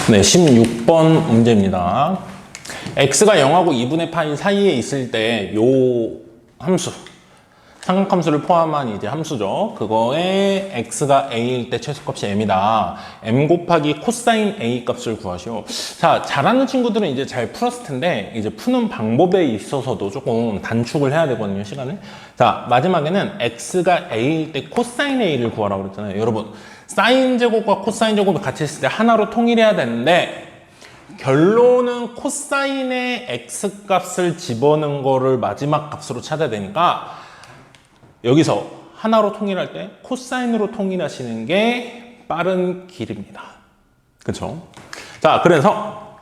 네, 16번 문제입니다. x가 0하고 2분의 파이 사이에 있을 때 요 함수, 삼각함수를 포함한 이제 함수죠. 그거에 x가 a일 때 최소값이 m이다. m 곱하기 코사인 a 값을 구하시오. 자, 잘하는 친구들은 이제 잘 풀었을 텐데 이제 푸는 방법에 있어서도 조금 단축을 해야 되거든요, 시간을. 자, 마지막에는 x가 a일 때 코사인 a를 구하라고 그랬잖아요. 여러분, 사인 제곱과 코사인 제곱이 같이 있을 때 하나로 통일해야 되는데 결론은 코사인의 x 값을 집어넣은 거를 마지막 값으로 찾아야 되니까 여기서 하나로 통일할 때 코사인으로 통일하시는 게 빠른 길입니다. 그쵸? 자, 그래서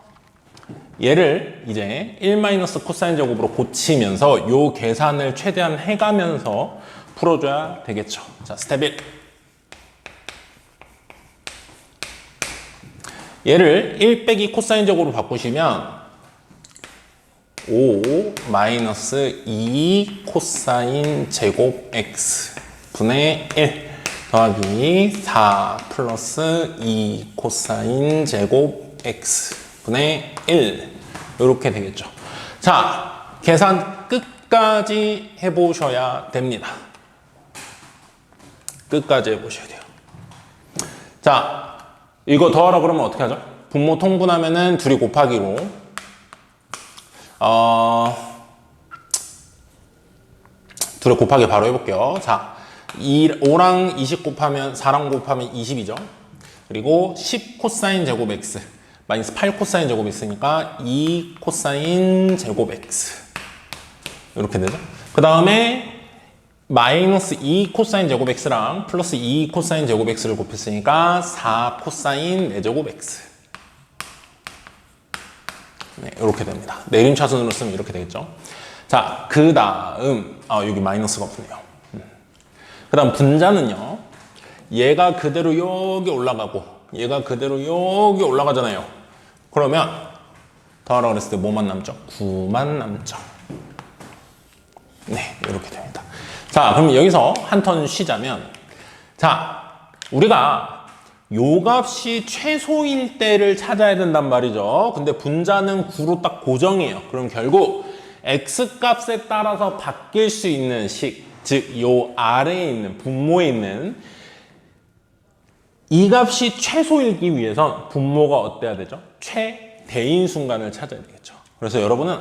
얘를 이제 1 코사인 제곱으로 고치면서 요 계산을 최대한 해가면서 풀어줘야 되겠죠. 자, 스텝 1. 얘를 1 빼기 코사인 제곱으로 바꾸시면 5 마이너스 2 코사인 제곱 x 분의 1 더하기 4 플러스 2 코사인 제곱 x 분의 1 이렇게 되겠죠. 자, 계산 끝까지 해보셔야 됩니다. 끝까지 해보셔야 돼요. 자, 이거 더하라 그러면 어떻게 하죠? 분모 통분하면은 둘이 곱하기로 둘이 곱하기 바로 해볼게요. 자, 5랑 20 곱하면 4랑 곱하면 20이죠. 그리고 10 코사인 제곱 x 마이너스 8 코사인 제곱 x니까 2 코사인 제곱 x 이렇게 되죠. 그 다음에 마이너스 2 코사인 제곱 x랑 플러스 2 코사인 제곱 x를 곱했으니까 4 코사인 4제곱 x. 네, 이렇게 됩니다. 내림차순으로 쓰면 이렇게 되겠죠. 자, 그 다음 여기 마이너스가 없네요. 그 다음 분자는요. 얘가 그대로 여기 올라가고 얘가 그대로 여기 올라가잖아요. 그러면 더하라고 그랬을 때 뭐만 남죠? 9만 남죠. 네, 이렇게 됩니다. 자, 그럼 여기서 한 턴 쉬자면, 자, 우리가 요 값이 최소일 때를 찾아야 된단 말이죠. 근데 분자는 9로 딱 고정이에요. 그럼 결국 x 값에 따라서 바뀔 수 있는 식, 즉 요 아래에 있는 분모에 있는 이 값이 최소이기 위해선 분모가 어때야 되죠? 최대인 순간을 찾아야 되겠죠. 그래서 여러분은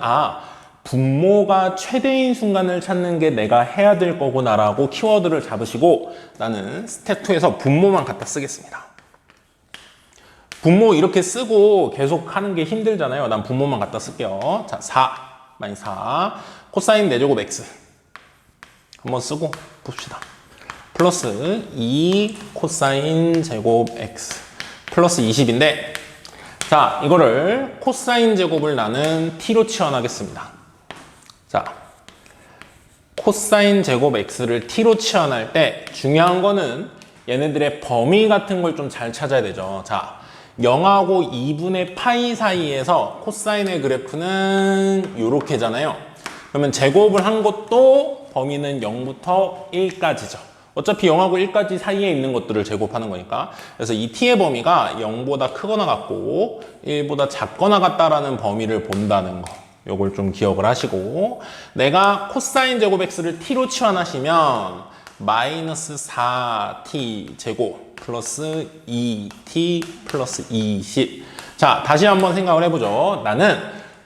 분모가 최대인 순간을 찾는 게 내가 해야 될 거구나라고 키워드를 잡으시고 나는 스텝 2에서 분모만 갖다 쓰겠습니다. 분모 이렇게 쓰고 계속 하는 게 힘들잖아요. 난 분모만 갖다 쓸게요. 자, 4 마이너스 4 코사인 4제곱 x 한번 쓰고 봅시다. 플러스 2 코사인 제곱 x 플러스 20인데 자, 이거를 코사인 제곱을 나는 t로 치환하겠습니다. 자, 코사인 제곱 x를 t로 치환할 때 중요한 거는 얘네들의 범위 같은 걸 좀 잘 찾아야 되죠. 자, 0하고 2분의 파이 사이에서 코사인의 그래프는 요렇게잖아요. 그러면 제곱을 한 것도 범위는 0부터 1까지죠. 어차피 0하고 1까지 사이에 있는 것들을 제곱하는 거니까. 그래서 이 t의 범위가 0보다 크거나 같고 1보다 작거나 같다라는 범위를 본다는 거. 요걸 좀 기억을 하시고 내가 코사인 제곱 x를 t로 치환하시면 마이너스 4t 제곱 플러스 2t 플러스 20. 자, 다시 한번 생각을 해보죠. 나는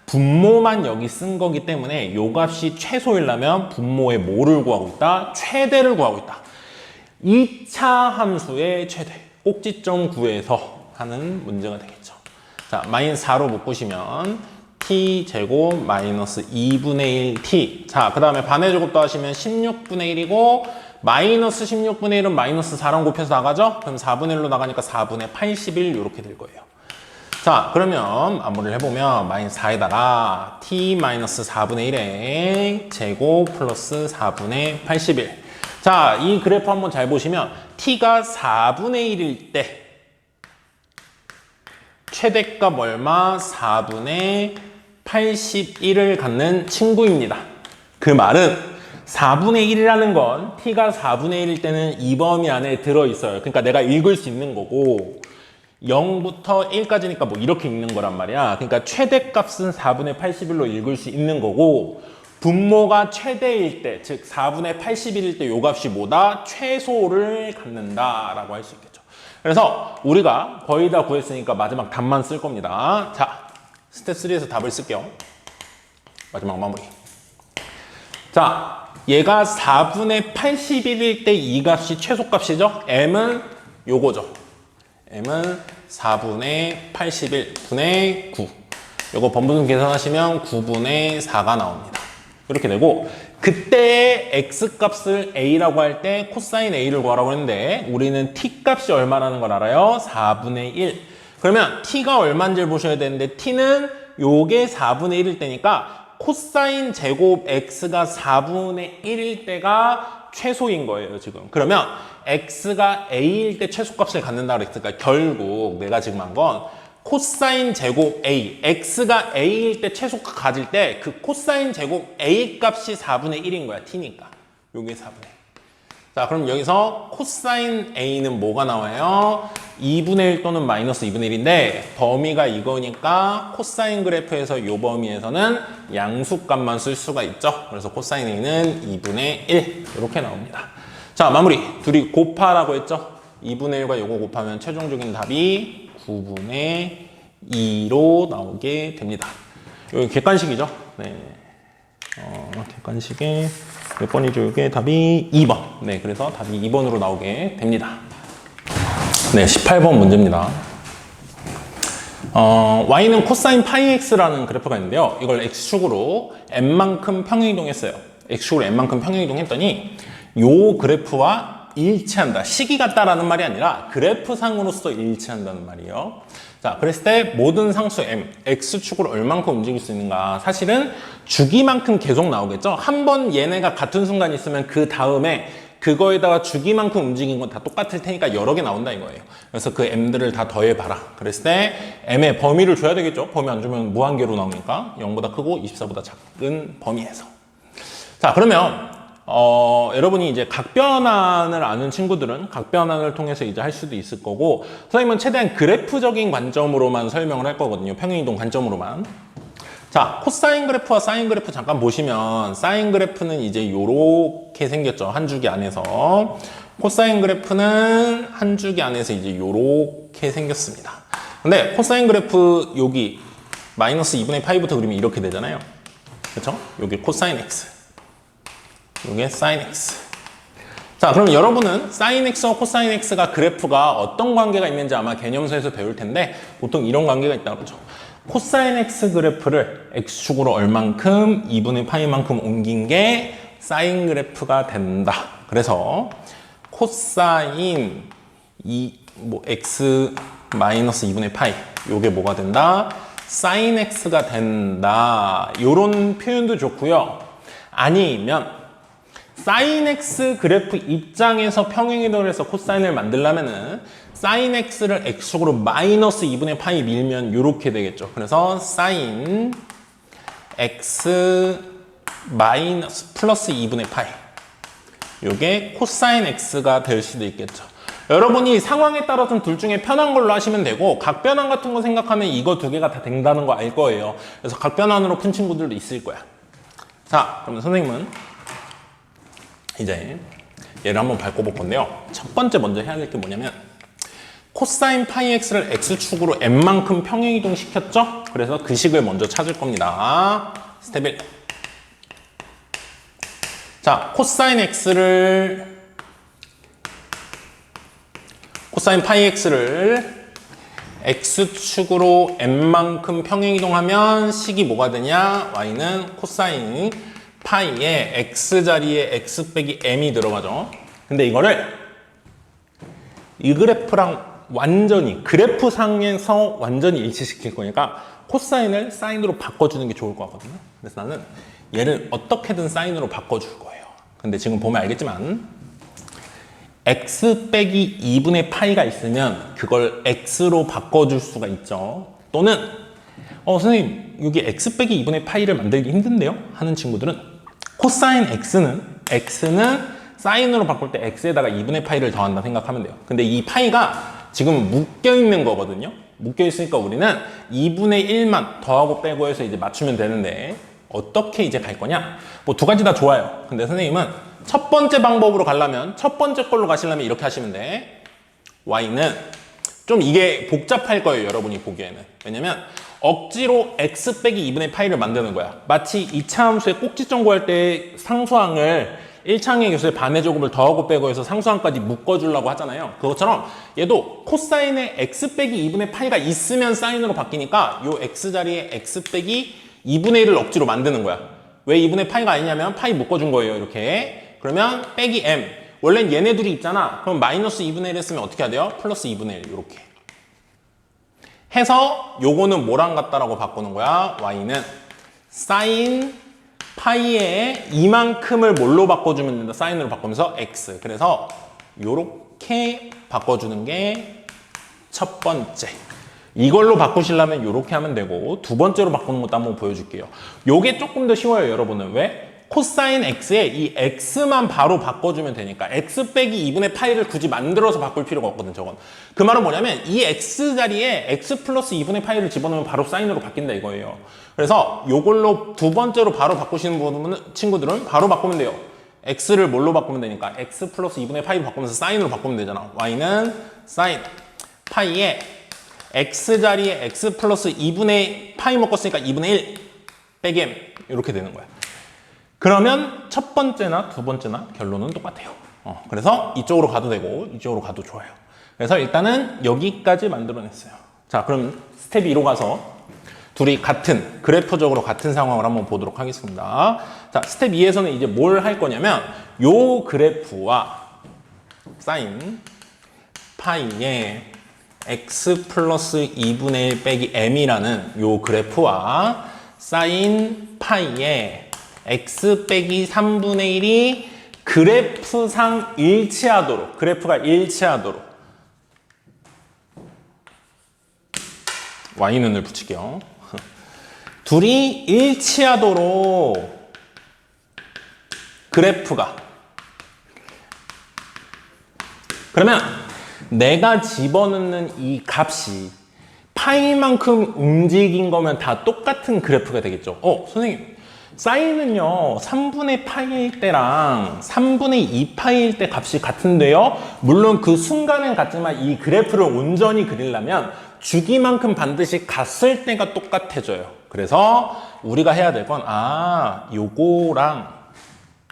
분모만 여기 쓴 거기 때문에 요 값이 최소이려면 분모의 뭐를 구하고 있다? 최대를 구하고 있다. 2차 함수의 최대 꼭지점 구해서 하는 문제가 되겠죠. 자, 마이너스 4로 묶으시면 t 제곱 마이너스 2분의 1t. 자, 그 다음에 반의 제곱도 하시면 16분의 1이고 마이너스 16분의 1은 마이너스 4랑 곱해서 나가죠? 그럼 4분의 1로 나가니까 4분의 81 이렇게 될 거예요. 자, 그러면 마무리를 해보면 마이너스 4에다가 t 마이너스 4분의 1의 제곱 플러스 4분의 81. 자, 이 그래프 한번 잘 보시면 t가 4분의 1일 때 최대값 얼마? 4분의 81을 갖는 친구입니다. 그 말은 4분의 1이라는 건 t가 4분의 1일 때는 이 범위 안에 들어있어요. 그러니까 내가 읽을 수 있는 거고 0부터 1까지니까 뭐 이렇게 읽는 거란 말이야. 그러니까 최대값은 4분의 81로 읽을 수 있는 거고 분모가 최대일 때, 즉 4분의 81일 때 요 값이 뭐다? 최소를 갖는다라고 할 수 있겠죠. 그래서 우리가 거의 다 구했으니까 마지막 답만 쓸 겁니다. 자, 스텝 3에서 답을 쓸게요. 마지막 마무리. 자, 얘가 4분의 81일 때 이 값이 최소값이죠? m은 요거죠. m은 4분의 81분의 9. 요거 번분수 계산하시면 9분의 4가 나옵니다. 이렇게 되고 그때의 x값을 a라고 할 때 코사인 a를 구하라고 했는데 우리는 t값이 얼마라는 걸 알아요? 4분의 1. 그러면 t가 얼마인지를 보셔야 되는데 t는 요게 4분의 1일 때니까 코사인 제곱 x가 4분의 1일 때가 최소인 거예요, 지금. 그러면 x가 a일 때 최소값을 갖는다 그랬으니까 결국 내가 지금 한 건 코사인 제곱 a, x가 a일 때 최소값 가질 때 그 코사인 제곱 a 값이 4분의 1인 거야, t니까. 요게 4분의 1. 자, 그럼 여기서 코사인 a는 뭐가 나와요? 2분의 1 또는 마이너스 2분의 1인데 범위가 이거니까 코사인 그래프에서 요 범위에서는 양수값만 쓸 수가 있죠. 그래서 코사인 a는 2분의 1 이렇게 나옵니다. 자, 마무리. 둘이 곱하라고 했죠. 2분의 1과 요거 곱하면 최종적인 답이 9분의 2로 나오게 됩니다. 여기 객관식이죠. 네. 객관식에 몇 번이죠? 이게 답이 2번. 네, 그래서 답이 2번으로 나오게 됩니다. 네, 18번 문제입니다. y는 코사인 파이 x라는 그래프가 있는데요. 이걸 x축으로 n만큼 평행이동했어요. x축으로 n만큼 평행이동했더니 요 그래프와 일치한다. 식이 같다라는 말이 아니라 그래프상으로서 일치한다는 말이에요. 자, 그랬을 때 모든 상수 m, x축으로 얼만큼 움직일 수 있는가? 사실은 주기만큼 계속 나오겠죠? 한 번 얘네가 같은 순간 있으면 그 다음에 그거에다가 주기만큼 움직인 건 다 똑같을 테니까 여러 개 나온다 이거예요. 그래서 그 m들을 다 더해봐라. 그랬을 때 m의 범위를 줘야 되겠죠? 범위 안 주면 무한계로 나오니까 0보다 크고 24보다 작은 범위에서. 자, 그러면 여러분이 이제 각변환을 아는 친구들은 각변환을 통해서 이제 할 수도 있을 거고 선생님은 최대한 그래프적인 관점으로만 설명을 할 거거든요. 평행이동 관점으로만. 자, 코사인 그래프와 사인 그래프 잠깐 보시면 사인 그래프는 이제 요렇게 생겼죠. 한 주기 안에서. 코사인 그래프는 한 주기 안에서 이제 요렇게 생겼습니다. 근데 코사인 그래프 여기 마이너스 2분의 파이부터 그리면 이렇게 되잖아요. 그렇죠? 여기 코사인 x. 이게 sin x. 자, 그럼 여러분은 sin x와 코사인 x가 그래프가 어떤 관계가 있는지 아마 개념서에서 배울 텐데 보통 이런 관계가 있다고 그러죠. 코사인 x 그래프를 x축으로 얼만큼 2분의 파이만큼 옮긴 게 sin 그래프가 된다. 그래서 코사인 x 마이너스 2분의 파이 요게 뭐가 된다? sin x가 된다. 요런 표현도 좋고요. 아니면 sin x 그래프 입장에서 평행이동을 해서 코사인을 만들려면은 sin x를 x축으로 마이너스 2분의 파이 밀면 이렇게 되겠죠. 그래서 sin x 마이너스 플러스 2분의 파이 요게 코사인 x가 될 수도 있겠죠. 여러분이 상황에 따라서는 둘 중에 편한 걸로 하시면 되고 각변환 같은 거 생각하면 이거 두 개가 다 된다는 거 알 거예요. 그래서 각변환으로 푼 친구들도 있을 거야. 자, 그러면 선생님은 이제 얘를 한번 밟고 볼 건데요. 첫 번째 먼저 해야 될 게 뭐냐면 코사인 파이 x를 x축으로 n만큼 평행이동 시켰죠? 그래서 그 식을 먼저 찾을 겁니다. 스텝 1. 자, 코사인 파이 x를 x축으로 n만큼 평행이동하면 식이 뭐가 되냐? y는 코사인 파이에 x 자리에 x 빼기 m이 들어가죠. 근데 이거를 이 그래프랑 완전히 그래프상에서 완전히 일치시킬 거니까 코사인을 사인으로 바꿔주는 게 좋을 것 같거든요. 그래서 나는 얘를 어떻게든 사인으로 바꿔줄 거예요. 근데 지금 보면 알겠지만 x 빼기 2분의 파이가 있으면 그걸 x로 바꿔줄 수가 있죠. 또는 선생님 여기 x 빼기 2분의 파이를 만들기 힘든데요? 하는 친구들은 코사인 x는 사인으로 바꿀 때 x에다가 2분의 파이를 더한다 생각하면 돼요. 근데 이 파이가 지금 묶여있는 거거든요. 묶여있으니까 우리는 2분의 1만 더하고 빼고 해서 이제 맞추면 되는데 어떻게 이제 갈 거냐? 뭐 두 가지 다 좋아요. 근데 선생님은 첫 번째 방법으로 가려면 첫 번째 걸로 가시려면 이렇게 하시면 돼. y는 좀 이게 복잡할 거예요. 여러분이 보기에는. 왜냐면 억지로 x 빼기 2분의 파이를 만드는 거야. 마치 2차 함수의 꼭지점 구할 때 상수항을 1차항의 교수의 반의 제곱을 더하고 빼고 해서 상수항까지 묶어주려고 하잖아요. 그것처럼 얘도 코사인에 x 빼기 2분의 파이가 있으면 사인으로 바뀌니까 요 x 자리에 x 빼기 2분의 1을 억지로 만드는 거야. 왜 2분의 파이가 아니냐면 파이 묶어준 거예요. 이렇게. 그러면 빼기 m. 원래는 얘네 둘이 있잖아. 그럼 마이너스 2분의 1 했으면 어떻게 해야 돼요? 플러스 2분의 1 이렇게. 해서 요거는 뭐랑 같다라고 바꾸는 거야? y는 사인 파이에 이만큼을 뭘로 바꿔주면 된다? 사인으로 바꾸면서 x. 그래서 요렇게 바꿔주는 게 첫 번째. 이걸로 바꾸시려면 요렇게 하면 되고 두 번째로 바꾸는 것도 한번 보여줄게요. 요게 조금 더 쉬워요, 여러분은. 왜? 코사인 x에 이 x만 바로 바꿔주면 되니까 x 빼기 2분의 파이를 굳이 만들어서 바꿀 필요가 없거든, 저건. 그 말은 뭐냐면 이 x 자리에 x 플러스 2분의 파이를 집어넣으면 바로 사인으로 바뀐다 이거예요. 그래서 요걸로 두 번째로 바로 바꾸시는 친구들은 바로 바꾸면 돼요. x를 뭘로 바꾸면 되니까 x 플러스 2분의 파이로 바꾸면서 사인으로 바꾸면 되잖아. y는 사인 파이에 x 자리에 x 플러스 2분의 파이 묶었으니까 2분의 1 빼기 m 이렇게 되는 거야. 그러면 첫 번째나 두 번째나 결론은 똑같아요. 그래서 이쪽으로 가도 되고 이쪽으로 가도 좋아요. 그래서 일단은 여기까지 만들어냈어요. 자, 그럼 스텝 2로 가서 둘이 같은 그래프적으로 같은 상황을 한번 보도록 하겠습니다. 자, 스텝 2에서는 이제 뭘 할 거냐면 요 그래프와 사인 파이에 x 플러스 2분의 1 빼기 m이라는 요 그래프와 사인 파이에 x 빼기 3분의 1이 그래프상 일치하도록, 그래프가 일치하도록 y눈을 붙일게요. 둘이 일치하도록 그래프가, 그러면 내가 집어넣는 이 값이 파이만큼 움직인 거면 다 똑같은 그래프가 되겠죠. 선생님, 사인은요 3분의 파이일 때랑 3분의 2 파이일 때 값이 같은데요. 물론 그 순간은 같지만 이 그래프를 온전히 그리려면 주기만큼 반드시 같을 때가 똑같아져요. 그래서 우리가 해야 될 건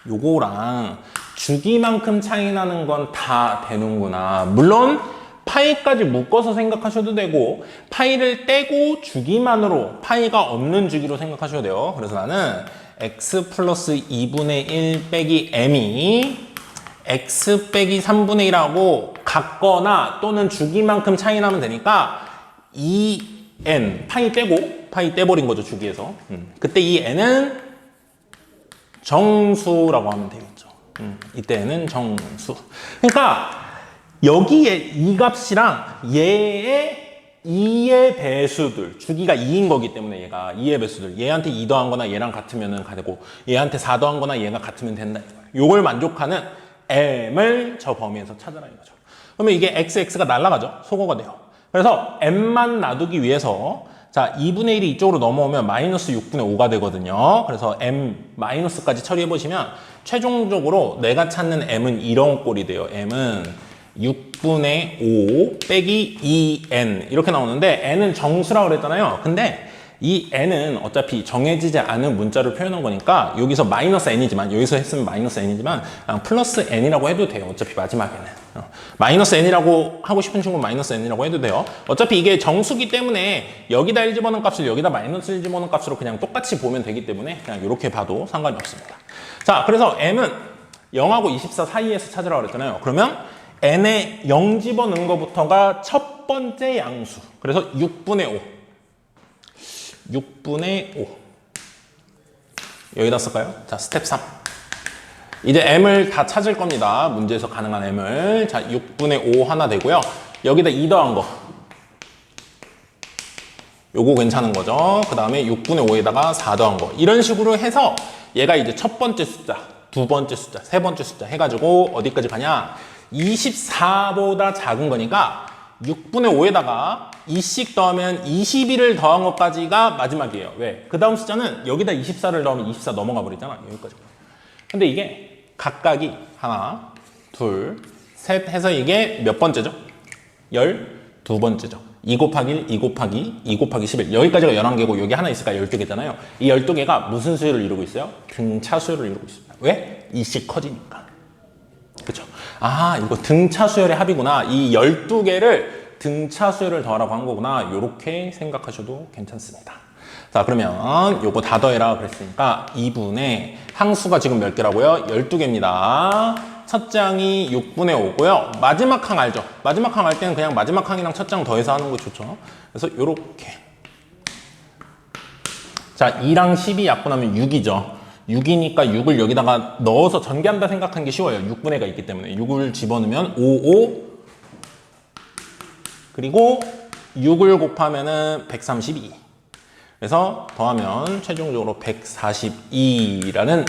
요거랑 주기만큼 차이 나는 건 다 되는구나. 물론 파이까지 묶어서 생각하셔도 되고 파이를 떼고 주기만으로 파이가 없는 주기로 생각하셔도 돼요. 그래서 나는 x 플러스 2분의 1 빼기 m이 x 빼기 3분의 1하고 같거나 또는 주기만큼 차이 나면 되니까 이 n 파이 떼고 파이 떼버린 거죠, 주기에서. 그때 이 n은 정수라고 하면 되겠죠. 이때는 정수. 그러니까 여기에 이 값이랑 얘의 2의 배수들, 주기가 2인 거기 때문에 얘가 2의 배수들, 얘한테 2 더한 거나 얘랑 같으면 되고 얘한테 4 더한 거나 얘가 같으면 된다. 요걸 만족하는 m을 저 범위에서 찾으라 이거죠. 그러면 이게 x가 날아가죠. 소거가 돼요. 그래서 m만 놔두기 위해서 자, 2분의 1이 이쪽으로 넘어오면 마이너스 6분의 5가 되거든요. 그래서 m 마이너스까지 처리해보시면 최종적으로 내가 찾는 m은 이런 꼴이 돼요. m은 6분의 5 빼기 2n 이렇게 나오는데 n은 정수라고 그랬잖아요. 근데 이 n은 어차피 정해지지 않은 문자를 표현한 거니까 여기서 마이너스 n이지만 여기서 했으면 마이너스 n이지만 플러스 n이라고 해도 돼요. 어차피 마지막에는 마이너스 n이라고 하고 싶은 친구는 마이너스 n이라고 해도 돼요. 어차피 이게 정수기 때문에 여기다 1 집어넣은 값을 여기다 마이너스 1 집어넣은 값으로 그냥 똑같이 보면 되기 때문에 그냥 이렇게 봐도 상관이 없습니다. 자, 그래서 m은 0하고 24 사이에서 찾으라고 그랬잖아요. 그러면 n에 0 집어넣은 것부터가 첫 번째 양수. 그래서 6분의 5 여기다 쓸까요? 자, 스텝 3 이제 m을 다 찾을 겁니다. 문제에서 가능한 m을. 자, 6분의 5 하나 되고요. 여기다 2 더한 거 요거 괜찮은 거죠. 그 다음에 6분의 5에다가 4 더한 거 이런 식으로 해서 얘가 이제 첫 번째 숫자, 두 번째 숫자, 세 번째 숫자 해가지고 어디까지 가냐? 24보다 작은 거니까 6분의 5에다가 2씩 더하면 21을 더한 것까지가 마지막이에요. 왜? 그 다음 숫자는 여기다 24를 넣으면 24 넘어가 버리잖아. 여기까지. 근데 이게 각각이 하나, 둘, 셋 해서 이게 몇 번째죠? 12번째죠. 2 곱하기 1, 2 곱하기 2 곱하기 11. 여기까지가 11개고 여기 하나 있으니까 12개잖아요. 이 12개가 무슨 수열을 이루고 있어요? 등차 수열을 이루고 있습니다. 왜? 2씩 커지니까. 그쵸? 아, 이거 등차 수열의 합이구나. 이 12개를 등차 수열을 더하라고 한 거구나. 이렇게 생각하셔도 괜찮습니다. 자, 그러면 요거 다 더해라 그랬으니까 2분의 항수가 지금 몇 개라고요? 12개입니다. 첫 장이 6분의 5고요. 마지막 항 알죠? 마지막 항 할 때는 그냥 마지막 항이랑 첫 장 더해서 하는 거 좋죠. 그래서 요렇게. 자, 2랑 10이 약분하면 6이죠. 6이니까 6을 여기다가 넣어서 전개한다 생각하는 게 쉬워요. 6분의가 있기 때문에. 6을 집어넣으면 5, 그리고 6을 곱하면은 132. 그래서 더하면 최종적으로 142라는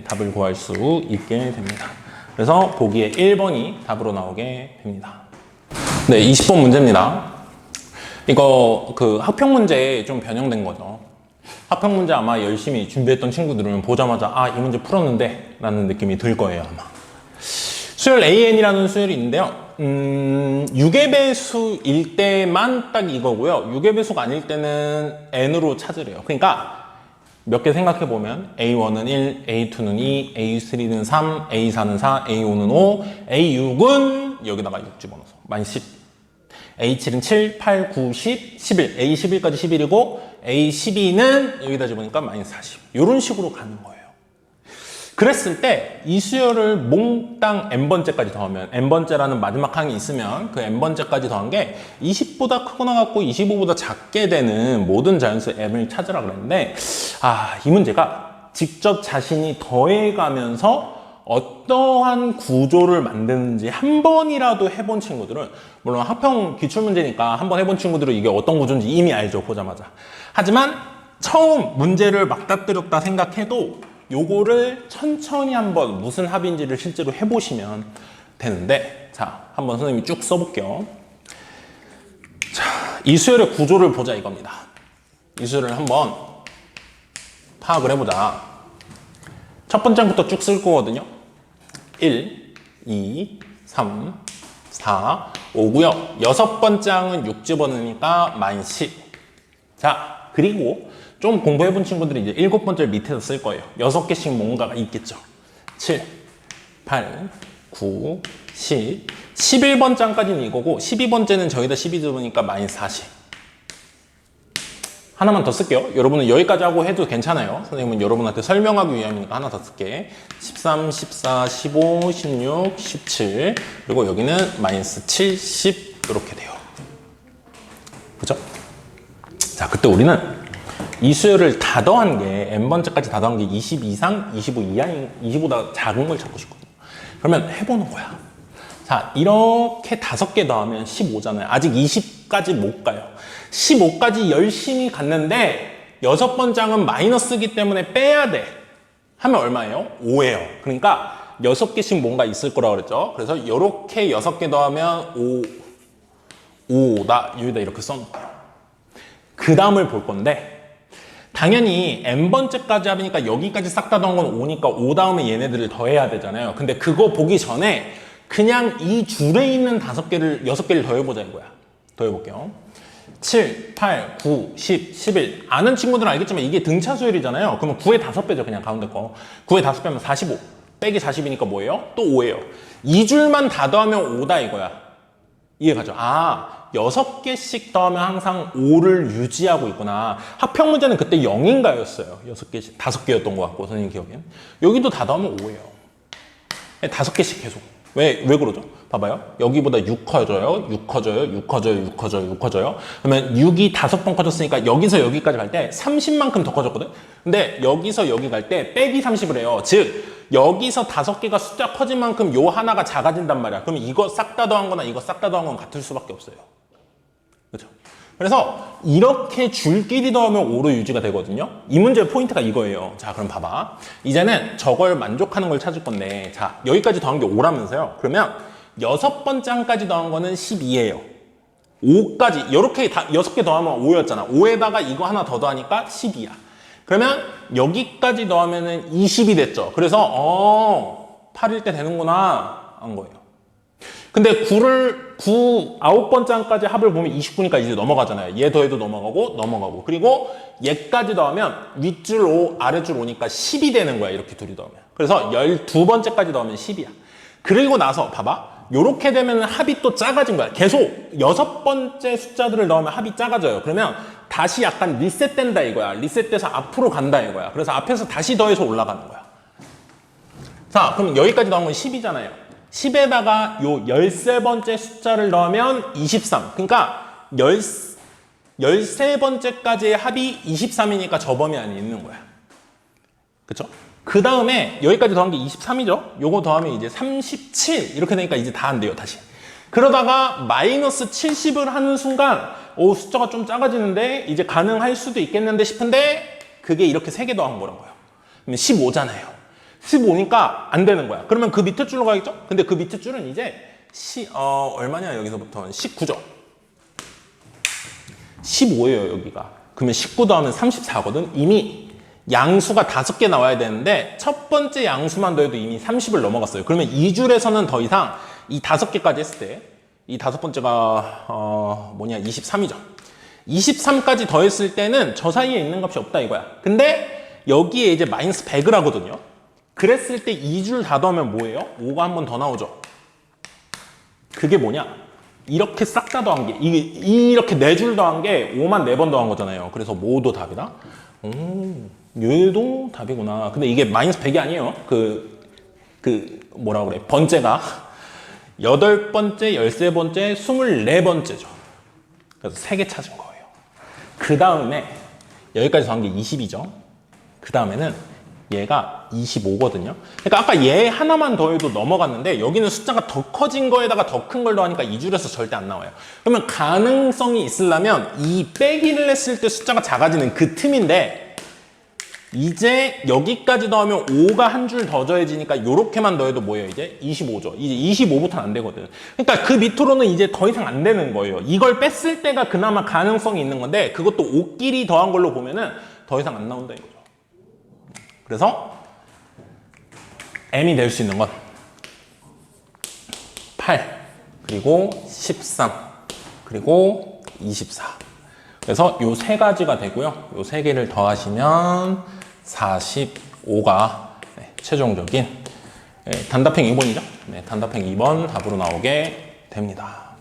답을 구할 수 있게 됩니다. 그래서 보기에 1번이 답으로 나오게 됩니다. 네, 20번 문제입니다. 이거 그 학평 문제에 좀 변형된 거죠. 학평 문제 아마 열심히 준비했던 친구들은 보자마자 아, 이 문제 풀었는데 라는 느낌이 들 거예요, 아마. 수열 AN이라는 수열이 있는데요. 6의 배수일 때만 딱 이거고요. 6의 배수가 아닐 때는 N으로 찾으래요. 그러니까 몇 개 생각해 보면 A1은 1, A2는 2, A3는 3, A4는 4, A5는 5, A6은 여기다가 6 집어넣어서 마이너스 10. A7은 7, 8, 9, 10, 11. A11까지 11이고 A12는 여기다 집으니까 마이너스 40. 이런 식으로 가는 거예요. 그랬을 때 이 수열을 몽땅 n번째까지 더하면 n번째라는 마지막 항이 있으면 그 n번째까지 더한 게 20보다 크거나 같고 25보다 작게 되는 모든 자연수 m을 찾으라 그랬는데 이 문제가 직접 자신이 더해가면서 어떠한 구조를 만드는지 한 번이라도 해본 친구들은 물론 학평 기출문제니까 한 번 해본 친구들은 이게 어떤 구조인지 이미 알죠, 보자마자. 하지만 처음 문제를 맞닥뜨렸다 생각해도 요거를 천천히 한번 무슨 합인지를 실제로 해보시면 되는데, 자, 한번 선생님이 쭉 써볼게요. 자, 이 수열의 구조를 보자 이겁니다. 이 수열을 한번 파악을 해보자. 첫 번째부터 쭉 쓸 거거든요. 1, 2, 3, 4, 5고요. 여섯 번째 항은 6 집어넣으니까 마이너스 10. 자, 그리고 좀 공부해본 친구들이 이제 7번째를 밑에서 쓸 거예요. 6개씩 뭔가가 있겠죠. 7, 8, 9, 10, 11번장까지는 이거고 12번째는 저기다 12 집으니까 마이너스 40. 하나만 더 쓸게요. 여러분은 여기까지 하고 해도 괜찮아요. 선생님은 여러분한테 설명하기 위함이니까 하나 더 쓸게. 13, 14, 15, 16, 17 그리고 여기는 마이너스 70 이렇게 돼요. 그죠? 자, 그때 우리는 이 수열을 다 더한 게 n번째까지 다 더한 게 20 이상, 25 이하인 25보다 작은 걸 찾고 싶거든요. 그러면 해보는 거야. 자, 이렇게 5개 더하면 15잖아요. 아직 20까지 못 가요. 15까지 열심히 갔는데 6번장은 마이너스기 때문에 빼야 돼. 하면 얼마예요? 5예요. 그러니까 6개씩 뭔가 있을 거라고 그랬죠. 그래서 이렇게 6개 더하면 5다. 여기다 이렇게 써놓을게요. 그 다음을 볼 건데 당연히 n번째까지 하니까 여기까지 싹 다 더한 건 5니까 5 다음에 얘네들을 더해야 되잖아요. 근데 그거 보기 전에 그냥 이 줄에 있는 6개를 더해보자 이거야. 더해볼게요. 7, 8, 9, 10, 11. 아는 친구들은 알겠지만 이게 등차 수열이잖아요. 그러면 9의 5배죠. 그냥 가운데 거. 9의 5배면 45. 빼기 40이니까 뭐예요? 또 5예요. 이 줄만 다 더하면 5다 이거야. 이해가죠? 6개씩 더하면 항상 5를 유지하고 있구나. 합평 문제는 그때 0인가였어요. 6개씩, 5개였던 것 같고, 선생님 기억엔. 여기도 다 더하면 5예요. 5개씩 계속. 왜 그러죠? 봐봐요. 여기보다 6 커져요. 6 커져요. 6 커져요. 6 커져요. 6 커져요. 그러면 6이 5번 커졌으니까 여기서 여기까지 갈 때 30만큼 더 커졌거든? 근데 여기서 여기 갈 때 빼기 30을 해요. 즉, 여기서 5개가 숫자 커진 만큼 요 하나가 작아진단 말이야. 그럼 이거 싹 다 더한 거나 이거 싹 다 더한 건 같을 수밖에 없어요. 그렇죠? 그래서 이렇게 줄끼리 더하면 5로 유지가 되거든요. 이 문제의 포인트가 이거예요. 자, 그럼 봐봐. 이제는 저걸 만족하는 걸 찾을 건데, 자, 여기까지 더한 게 5라면서요. 그러면 6번째 항까지 더한 거는 12예요. 5까지 이렇게 다 6개 더하면 5였잖아. 5에다가 이거 하나 더 더하니까 10이야. 그러면 여기까지 더하면은 20이 됐죠. 그래서 8일 때 되는구나 한 거예요. 근데 9번째 항까지 합을 보면 29니까 이제 넘어가잖아요. 얘 더해도 넘어가고 그리고 얘까지 더하면 윗줄 5 아랫줄 5니까 10이 되는 거야. 이렇게 둘이 더하면. 그래서 12번째까지 더하면 10이야. 그리고 나서 봐봐. 요렇게 되면 합이 또 작아진 거야. 계속 6번째 숫자들을 넣으면 합이 작아져요. 그러면 다시 약간 리셋된다 이거야. 리셋돼서 앞으로 간다 이거야. 그래서 앞에서 다시 더해서 올라가는 거야. 자, 그럼 여기까지 넣은 건 10이잖아요. 10에다가 요 13번째 숫자를 넣으면 23. 그러니까 13번째까지의 합이 23이니까 저 범위 안에 있는 거야. 그쵸? 그 다음에 여기까지 더한 게 23이죠? 요거 더하면 이제 37 이렇게 되니까 이제 다 안 돼요 다시. 그러다가 마이너스 70을 하는 순간 숫자가 좀 작아지는데 이제 가능할 수도 있겠는데 싶은데 그게 이렇게 3개 더한 거라고요. 그러면 15잖아요. 15니까 안 되는 거야. 그러면 그 밑에 줄로 가겠죠? 근데 그 밑에 줄은 이제 얼마냐 여기서부터 19죠? 15예요 여기가. 그러면 19 더하면 34거든? 이미 양수가 5개 나와야 되는데 첫 번째 양수만 더해도 이미 30을 넘어갔어요. 그러면 이 줄에서는 더 이상 이 5개까지 했을 때 이 5번째가 23이죠. 23까지 더했을 때는 저 사이에 있는 값이 없다 이거야. 근데 여기에 이제 마이너스 100을 하거든요. 그랬을 때 이 줄 다 더하면 뭐예요? 5가 한 번 더 나오죠. 그게 뭐냐? 이렇게 싹 다 더한 게 이렇게 4줄 더한 게 5만 4번 더한 거잖아요. 그래서 뭐도 답이다? 얘도 답이구나. 근데 이게 마이너스 100이 아니에요. 뭐라 그래. 번째가 8번째, 13번째, 24번째죠. 그래서 3개 찾은 거예요. 그 다음에 여기까지 더한 게 20이죠. 그 다음에는 얘가 25거든요. 그러니까 아까 얘 하나만 더해도 넘어갔는데 여기는 숫자가 더 커진 거에다가 더 큰 걸 더하니까 이 줄에서 절대 안 나와요. 그러면 가능성이 있으려면 이 빼기를 했을 때 숫자가 작아지는 그 틈인데 이제 여기까지 더하면 5가 한 줄 더 더해지니까 요렇게만 더해도 뭐예요? 이제 25죠. 이제 25부터는 안 되거든. 그러니까 그 밑으로는 이제 더 이상 안 되는 거예요. 이걸 뺐을 때가 그나마 가능성이 있는 건데 그것도 5끼리 더한 걸로 보면은 더 이상 안 나온다 이거죠. 그래서 m이 될 수 있는 건 8 그리고 13 그리고 24. 그래서 요 3가지가 되고요. 요 3개를 더하시면 45가 최종적인 단답형 2번이죠. 단답형 2번 답으로 나오게 됩니다.